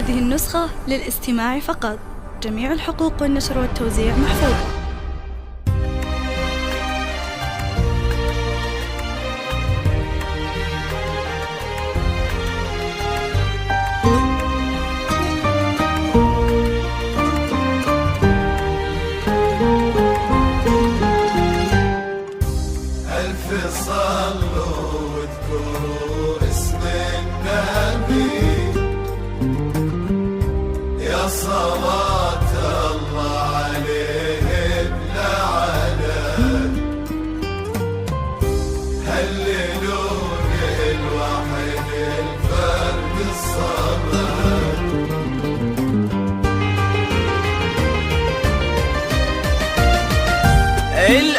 هذه النسخة للاستماع فقط. جميع الحقوق والنشر والتوزيع محفوظة. ألف صلوا واذكروا اسم النبي، يا صلاة الله عليه بلا عدد. هللوا للوحيد الفرد الصمد.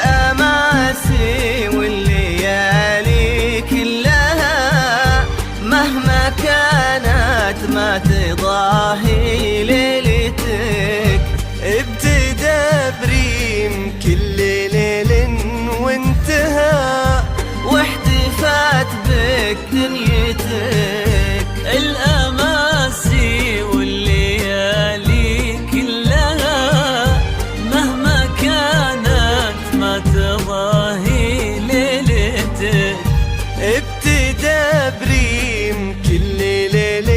الأماسي والليالي كلها مهما كانت ما تضاهي ليلتك. ابتدى بريم كل ليل وانتهى واحتفات بك دنيتك. الأماسي والليالي كلها مهما كانت ما تضاهي ليلتك. ابتدى بريم كل ليل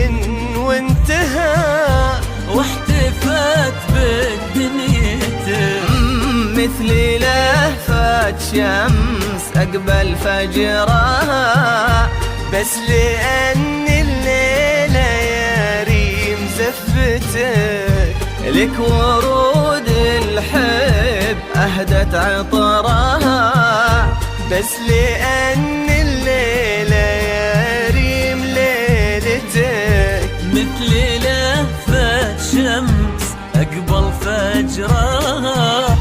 وانتهى واحتفت بك دنيتك. مثل لهفة شمس أقبل فجرها، بس لأن الليلة يا ريم زفتك. لك ورود الحب أهدت عطرها، بس لأن الليلة يا ريم ليلتك. مثل لهفة شمس أقبل فجرها،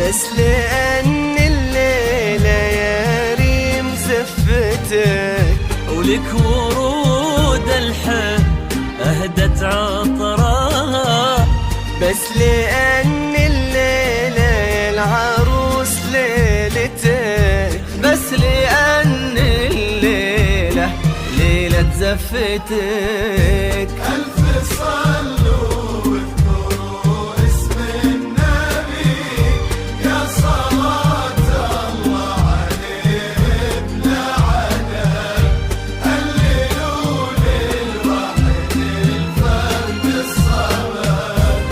بس لأن الليلة يا ريم زفتك. ولك ورود الحب أهدت عطرها، بس لأن الليلة يا العروس ليلتك. بس لأن الليلة ليلة زفتك. ألف صلوا واذكروا اسم النبي، يا صلاة الله عليه بلا عدد. هللوا للوحيد الفرد الصمد.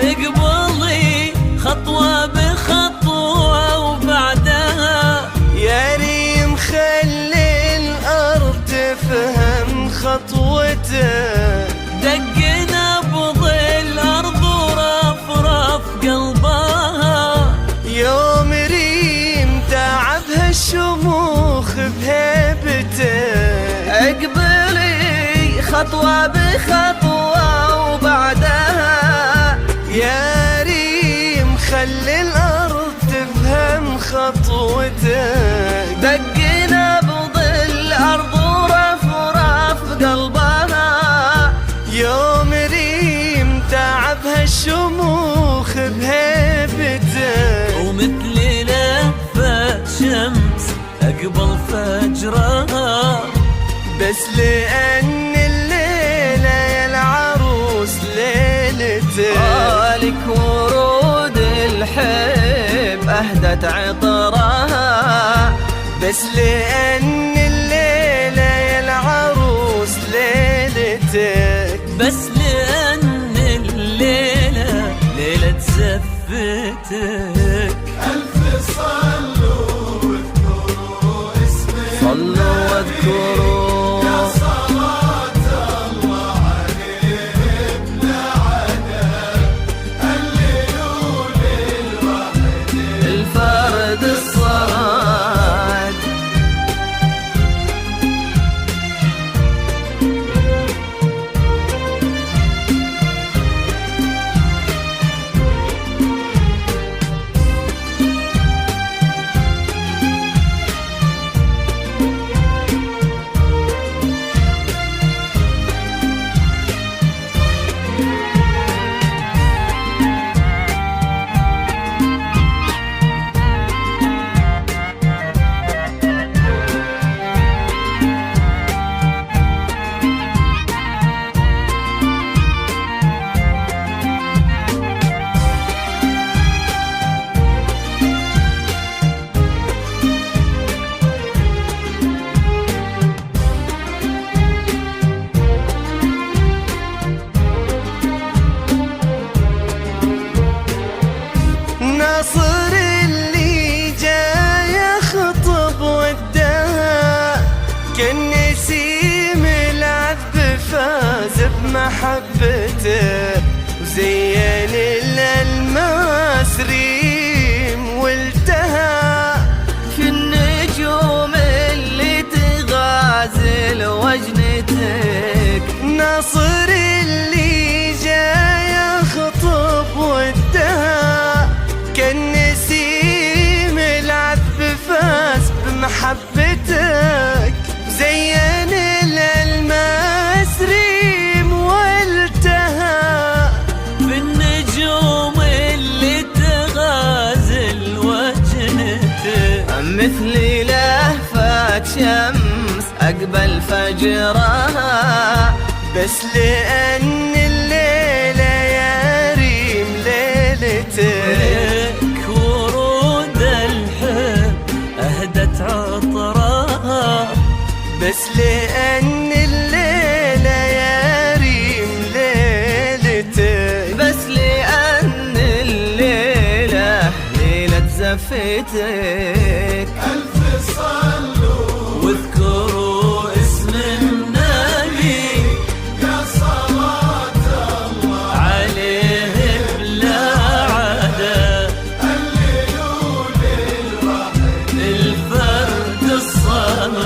اقبلي خطوة بخطوة وبعدها يا ريم خلي الأرض تفهم خطوتك. دق نبض الأرض ورفرف قلبها. يوم ريم تعبها الشموخ بهيبتك. اقبلي خطوة بخطوة وبعدها يا ريم خلي الأرض تفهم خطوتك. دق نبض الأرض ورفرف قلبها. يوم ريم تعبها الشموخ بهيبتك. ومثل لهفة شمس أقبل فجرها، بس لأن الليلة يا العروس ليلتك. لك ورود الحب أهدت عطرها، بس لأن الليلة يا العروس ليلتك. بس لأن الليلة ليلة زف زفتك. ألف صلوا واذكروا اسم صلوا واذكروا يا صلاة الله عليه بلا عدد. هللوا للواحد الفرد الصمد. ناصر اللي جاي يخطب ودها، كان نسيم العذب فاز بمحبته، وزين الألماس ريم والتهى في النجوم اللي تغازل وجنتك. ناصر اللي جاي يخطب ودها، كان نسيم العذب فاز بمحبتك، زين الألماس ريم والتهى في النجوم اللي تغازل وجنتك. مثلي لهفة شمس أقبل فجرها، بس لأن الليلة يا ريم ليلتك. ورود الحب أهدت عطرها، بس لأن الليلة يا ريم ليلتك. بس لأن الليلة ليلة زفتك. ألف صلوا واذكروا اسم النبي يا صلاة الله عليه بلا عدد. هللوا للواحد الفرد الصمد.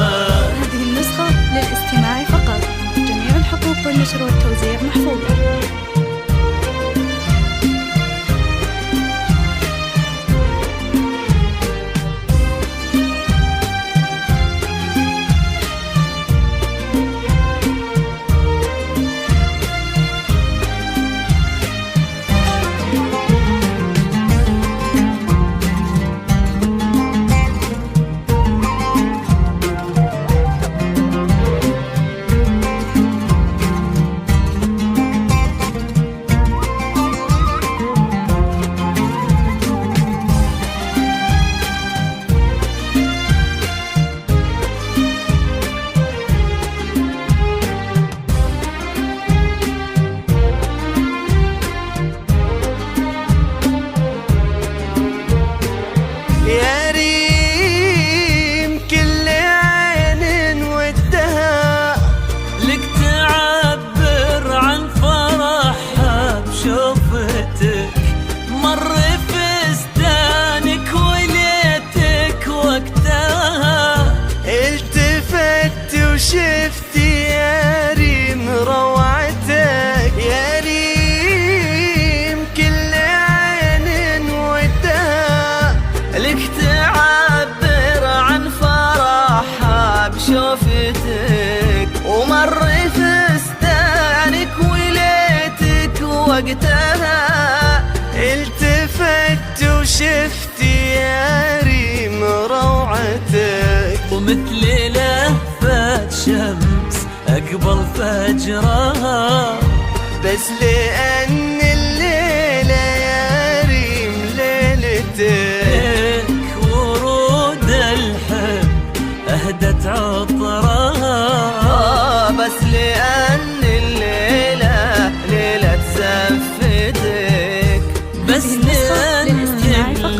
هذه النسخة للاستماع فقط. جميع الحقوق والنشر والتوزيع محفوظة. يا ريم كل عين ودها، لك تعبر عن فرحها بشوفتك. مر فستانك وليتك وقتها، التفت وشفتي يا ريم روعتك. يا ريم كل عين ودها، لك تعبر عن فرحها بشوفتك. ومر فستانك وليتك وقتها، التفت وشفتي يا ريم روعتك. ومثل لهفة شمس أقبل فجرها، بس لأن الليلة يا ريم ليلتك. ورود الحب أهدت عطرها، بس لأن الليلة ليلة زفتك. بس لأن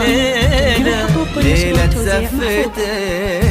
جميع الحقوق والنشر ليلة والتوزيع محفوظة. زفتك